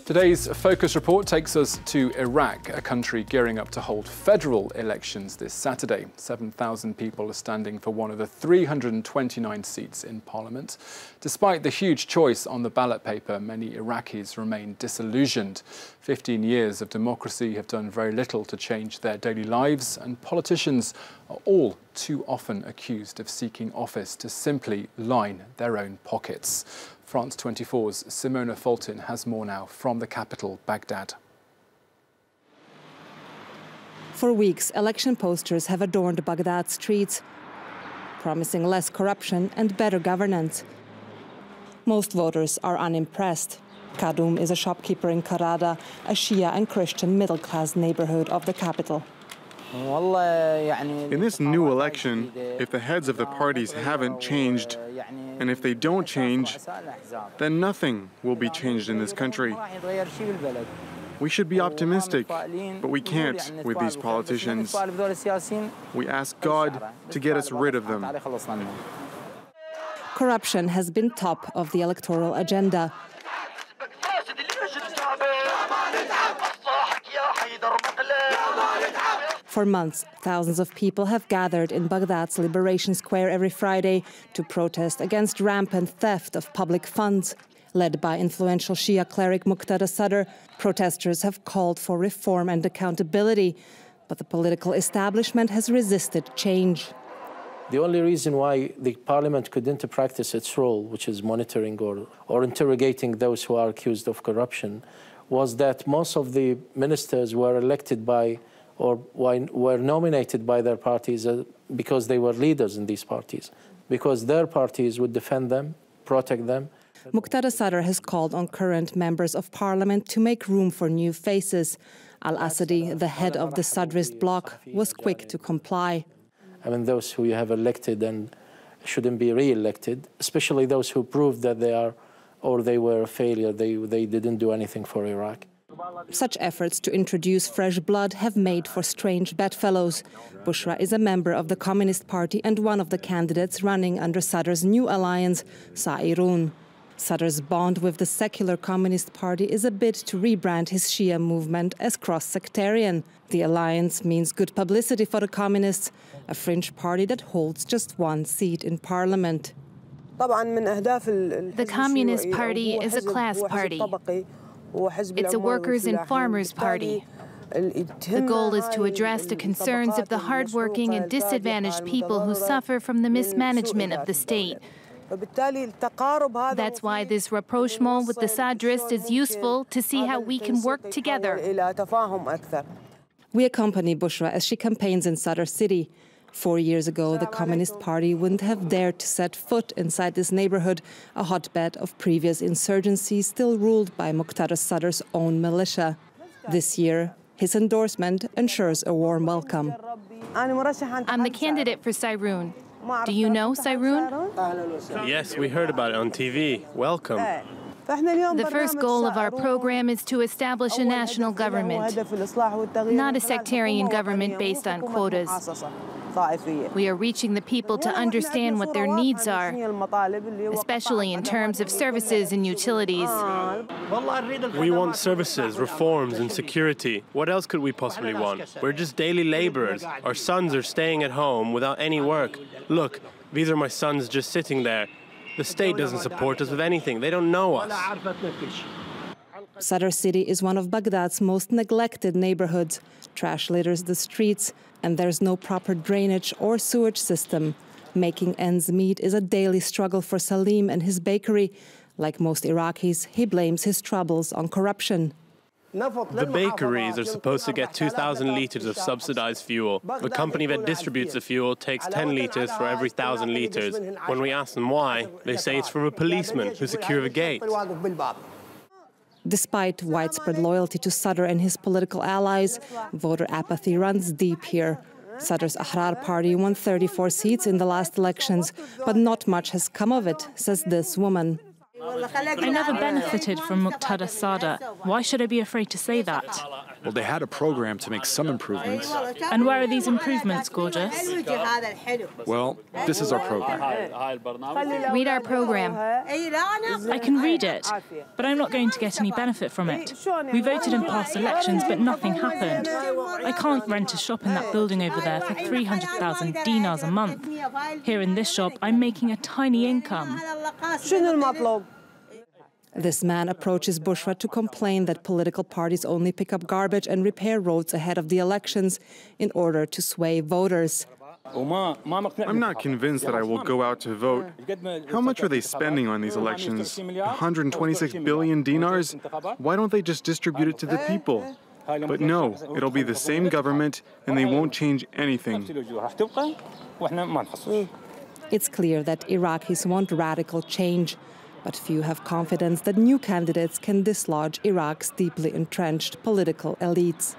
Today's Focus Report takes us to Iraq, a country gearing up to hold federal elections this Saturday. 7,000 people are standing for one of the 329 seats in parliament. Despite the huge choice on the ballot paper, many Iraqis remain disillusioned. 15 years of democracy have done very little to change their daily lives, and politicians are all too often accused of seeking office to simply line their own pockets. France 24's Simona Foltyn has more now from the capital, Baghdad. For weeks, election posters have adorned Baghdad's streets, promising less corruption and better governance. Most voters are unimpressed. Kadum is a shopkeeper in Karada, a Shia and Christian middle-class neighborhood of the capital. In this new election, if the heads of the parties haven't changed, and if they don't change, then nothing will be changed in this country. We should be optimistic, but we can't with these politicians. We ask God to get us rid of them. Corruption has been top of the electoral agenda. For months, thousands of people have gathered in Baghdad's Liberation Square every Friday to protest against rampant theft of public funds. Led by influential Shia cleric Muqtada Sadr, protesters have called for reform and accountability, but the political establishment has resisted change. The only reason why the parliament couldn't practice its role, which is monitoring or interrogating those who are accused of corruption, was that most of the ministers were elected by or were nominated by their parties because they were leaders in these parties, because their parties would defend them, protect them. Muqtada Sadr has called on current members of parliament to make room for new faces. Al-Abadi, the head of the Sadrist bloc, was quick to comply. I mean, those who you have elected and shouldn't be re-elected, especially those who proved that they are or they were a failure, they didn't do anything for Iraq. Such efforts to introduce fresh blood have made for strange bedfellows. Bushra is a member of the Communist Party and one of the candidates running under Sadr's new alliance, Sairun. Sadr's bond with the secular Communist Party is a bid to rebrand his Shia movement as cross-sectarian. The alliance means good publicity for the Communists, a fringe party that holds just one seat in parliament. The Communist Party is a class party. It's a workers' and farmers' party. The goal is to address the concerns of the hardworking and disadvantaged people who suffer from the mismanagement of the state. That's why this rapprochement with the Sadrist is useful to see how we can work together. We accompany Bushra as she campaigns in Sadr city. 4 years ago, the Communist Party wouldn't have dared to set foot inside this neighborhood, a hotbed of previous insurgency still ruled by Muqtada Sadr's own militia. This year, his endorsement ensures a warm welcome. I'm the candidate for Sairun. Do you know Sairun? Yes, we heard about it on TV. Welcome. The first goal of our program is to establish a national government, not a sectarian government based on quotas. We are reaching the people to understand what their needs are, especially in terms of services and utilities. We want services, reforms, and security. What else could we possibly want? We're just daily laborers. Our sons are staying at home without any work. Look, these are my sons just sitting there. The state doesn't support us with anything. They don't know us. Sadr city is one of Baghdad's most neglected neighborhoods. Trash litters the streets, and there's no proper drainage or sewage system. Making ends meet is a daily struggle for Salim and his bakery. Like most Iraqis, he blames his troubles on corruption. The bakeries are supposed to get 2,000 litres of subsidized fuel. The company that distributes the fuel takes 10 litres for every 1,000 litres. When we ask them why, they say it's from a policeman who secures the gate. Despite widespread loyalty to Sadr and his political allies, voter apathy runs deep here. Sadr's Ahrar party won 34 seats in the last elections, but not much has come of it, says this woman. I never benefited from Muqtada Sadr. Why should I be afraid to say that? Well, they had a program to make some improvements. And where are these improvements, Gorgeous? Well, this is our program. Read our program. I can read it, but I'm not going to get any benefit from it. We voted in past elections, but nothing happened. I can't rent a shop in that building over there for 300,000 dinars a month. Here in this shop, I'm making a tiny income. This man approaches Bushra to complain that political parties only pick up garbage and repair roads ahead of the elections in order to sway voters. I'm not convinced that I will go out to vote. How much are they spending on these elections? 126 billion dinars? Why don't they just distribute it to the people? But no, it'll be the same government and they won't change anything. It's clear that Iraqis want radical change, but few have confidence that new candidates can dislodge Iraq's deeply entrenched political elites.